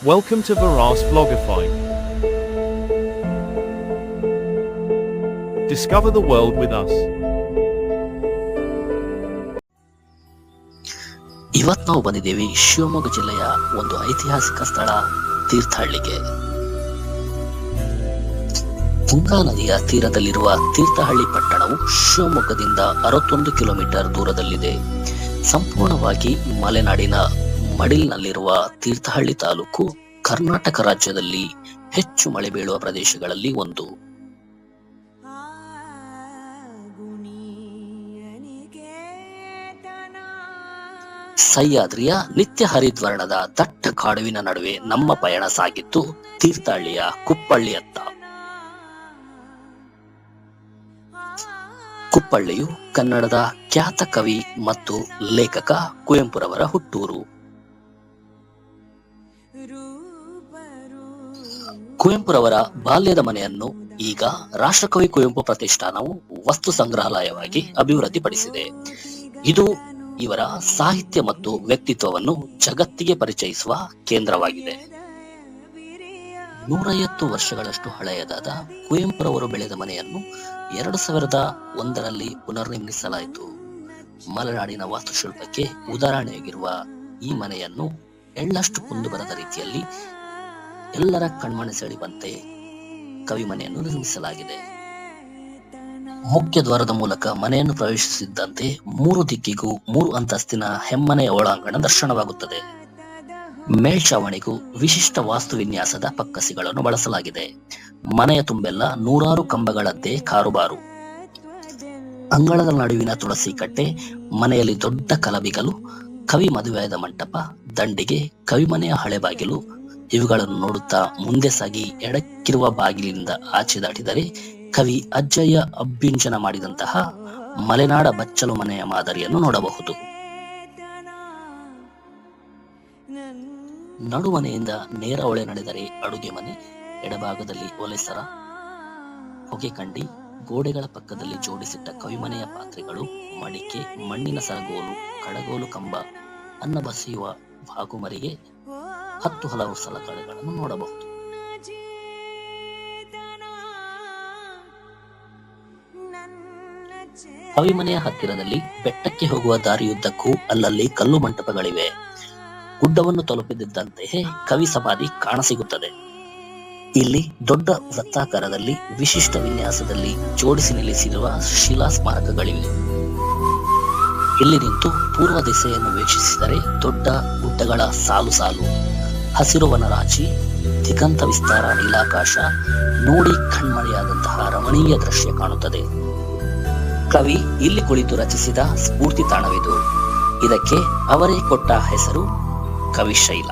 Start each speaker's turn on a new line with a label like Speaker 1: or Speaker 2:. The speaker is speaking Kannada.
Speaker 1: Welcome to Varas Blogify. Discover the world with us.
Speaker 2: ಇವತ್ತು ನಾವು ಬಂದಿದ್ದೇವೆ ಶಿವಮೊಗ್ಗ ಜಿಲ್ಲೆಯ ಒಂದು ಐತಿಹಾಸಿಕ ಸ್ಥಳ ತೀರ್ಥಹಳ್ಳಿಗೆ. ತುಂಗಾ ನದಿಯ ತೀರದಲ್ಲಿರುವ ತೀರ್ಥಹಳ್ಳಿ ಪಟ್ಟಣವು ಶಿವಮೊಗ್ಗದಿಂದ 61 ಕಿಲೋಮೀಟರ್ ದೂರದಲ್ಲಿದೆ. ಸಂಪೂರ್ಣವಾಗಿ ಮಲೆನಾಡಿನ ಮಡಿಲಿನಲ್ಲಿರುವ ತೀರ್ಥಹಳ್ಳಿ ತಾಲೂಕು ಕರ್ನಾಟಕ ರಾಜ್ಯದಲ್ಲಿ ಹೆಚ್ಚು ಮಳೆ ಬೀಳುವ ಪ್ರದೇಶಗಳಲ್ಲಿ ಒಂದು. ಸಹ್ಯಾದ್ರಿಯ ನಿತ್ಯ ಹರಿದ್ವರ್ಣದ ದಟ್ಟ ಕಾಡುವಿನ ನಡುವೆ ನಮ್ಮ ಪಯಣ ಸಾಗಿತ್ತು ತೀರ್ಥಹಳ್ಳಿಯ ಕುಪ್ಪಳ್ಳಿಯತ್ತ. ಕುಪ್ಪಳ್ಳಿಯು ಕನ್ನಡದ ಖ್ಯಾತ ಕವಿ ಮತ್ತು ಲೇಖಕ ಕುವೆಂಪುರವರ ಹುಟ್ಟೂರು. ಕುವೆಂಪುರವರ ಬಾಲ್ಯದ ಮನೆಯನ್ನು ಈಗ ರಾಷ್ಟ್ರಕವಿ ಕುವೆಂಪು ಪ್ರತಿಷ್ಠಾನವು ವಸ್ತು ಸಂಗ್ರಹಾಲಯವಾಗಿ ಅಭಿವೃದ್ಧಿಪಡಿಸಿದೆ. ಇದು ಇವರ ಸಾಹಿತ್ಯ ಮತ್ತು ವ್ಯಕ್ತಿತ್ವವನ್ನು ಜಗತ್ತಿಗೆ ಪರಿಚಯಿಸುವ ಕೇಂದ್ರವಾಗಿದೆ. 150 ವರ್ಷಗಳಷ್ಟು ಹಳೆಯದಾದ ಕುವೆಂಪುರವರು ಬೆಳೆದ ಮನೆಯನ್ನು 2001ರಲ್ಲಿ ಪುನರ್ನಿರ್ಮಿಸಲಾಯಿತು. ಮಲೆನಾಡಿನ ವಾಸ್ತುಶಿಲ್ಪಕ್ಕೆ ಉದಾಹರಣೆಯಾಗಿರುವ ಈ ಮನೆಯನ್ನು ಎಳ್ಳಷ್ಟು ಕುಂದು ಬರದ ರೀತಿಯಲ್ಲಿ ಎಲ್ಲರ ಕಣ್ಮನೆ ಸೆಳೆಯುವಂತೆ ಕವಿ ಮನೆಯನ್ನು ನಿರ್ಮಿಸಲಾಗಿದೆ. ಮುಖ್ಯ ದ್ವಾರದ ಮೂಲಕ ಮನೆಯನ್ನು ಪ್ರವೇಶಿಸಿದ್ದಂತೆ 3 ದಿಕ್ಕಿಗೂ 3 ಅಂತಸ್ತಿನ ಹೆಮ್ಮನೆಯ ಒಳಾಂಗಣ ದರ್ಶನವಾಗುತ್ತದೆ. ಮೇಲ್ಛಾವಣಿಗೂ ವಿಶಿಷ್ಟ ವಾಸ್ತು ವಿನ್ಯಾಸದ ಪಕ್ಕಸಿಗಳನ್ನು ಬಳಸಲಾಗಿದೆ. ಮನೆಯ ತುಂಬೆಲ್ಲ 100 ಕಂಬಗಳದ್ದೇ ಕಾರುಬಾರು. ಅಂಗಳದ ನಡುವಿನ ತುಳಸಿ ಕಟ್ಟೆ, ಮನೆಯಲ್ಲಿ ದೊಡ್ಡ ಕಲಬಿಗಲು, ಕವಿ ಮದುವೆಯಾದ ಮಂಟಪ, ದಂಡಿಗೆ, ಕವಿಮನೆಯ ಹಳೆ ಬಾಗಿಲು ಇವುಗಳನ್ನು ನೋಡುತ್ತಾ ಮುಂದೆ ಸಾಗಿ ಎಡಕ್ಕಿರುವ ಬಾಗಿಲಿನಿಂದ ಆಚೆ ದಾಟಿದರೆ ಕವಿ ಅಜ್ಜಯ್ಯ ಅಭ್ಯುಂಜನ ಮಾಡಿದಂತಹ ಮಲೆನಾಡ ಬಚ್ಚಲು ಮನೆಯ ಮಾದರಿಯನ್ನು ನೋಡಬಹುದು. ನಡುಮನೆಯಿಂದ ನೇರ ಒಳೆ ನಡೆದರೆ ಅಡುಗೆ ಮನೆ, ಎಡಭಾಗದಲ್ಲಿ ಒಲೆಸರ, ಹೊಗೆ ಕಂಡಿ, ಗೋಡೆಗಳ ಪಕ್ಕದಲ್ಲಿ ಜೋಡಿಸಿಟ್ಟ ಕವಿಮನೆಯ ಪಾತ್ರೆಗಳು, ಮಡಿಕೆ, ಮಣ್ಣಿನ ಸರಗೋಲು, ಕಡಗೋಲು ಕಂಬ, ಅನ್ನ ಬಸಿಯುವ ಬಾಗುಮರಿಗೆ 10 ಹಲವು ಸಲಕರಣೆಗಳನ್ನು ನೋಡಬಹುದು. ಕವಿಮನೆಯ ಹತ್ತಿರದಲ್ಲಿ ಬೆಟ್ಟಕ್ಕೆ ಹೋಗುವ ದಾರಿಯುದ್ದಕ್ಕೂ ಅಲ್ಲಲ್ಲಿ ಕಲ್ಲು ಮಂಟಪಗಳಿವೆ. ಗುಡ್ಡವನ್ನು ತಲುಪಿದಂತೆಯೇ ಕವಿ ಸಮಾಧಿ ಕಾಣಸಿಗುತ್ತದೆ. ಇಲ್ಲಿ ದೊಡ್ಡ ವೃತ್ತಾಕಾರದಲ್ಲಿ ವಿಶಿಷ್ಟ ವಿನ್ಯಾಸದಲ್ಲಿ ಜೋಡಿಸಿ ನಿಲ್ಲಿಸಿರುವ ಶಿಲಾ ಸ್ಮಾರಕಗಳಿವೆ. ಇಲ್ಲಿ ನಿಂತು ಪೂರ್ವ ದಿಸೆಯನ್ನು ವೀಕ್ಷಿಸಿದರೆ ದೊಡ್ಡ ಗುಡ್ಡಗಳ ಸಾಲು ಸಾಲು, ಹಸಿರು ವನರಾಜಿ, ದಿಗಂತ ವಿಸ್ತಾರ ನೀಲಾಕಾಶ ನೋಡಿ ಕಣ್ಮರೆಯಾದಂತಹ ರಮಣೀಯ ದೃಶ್ಯ ಕಾಣುತ್ತದೆ. ಕವಿ ಇಲ್ಲಿ ಕುಳಿತು ರಚಿಸಿದ ಸ್ಫೂರ್ತಿ ತಾಣವಿದು. ಇದಕ್ಕೆ ಅವರೇ ಕೊಟ್ಟ ಹೆಸರು ಕವಿಶೈಲ.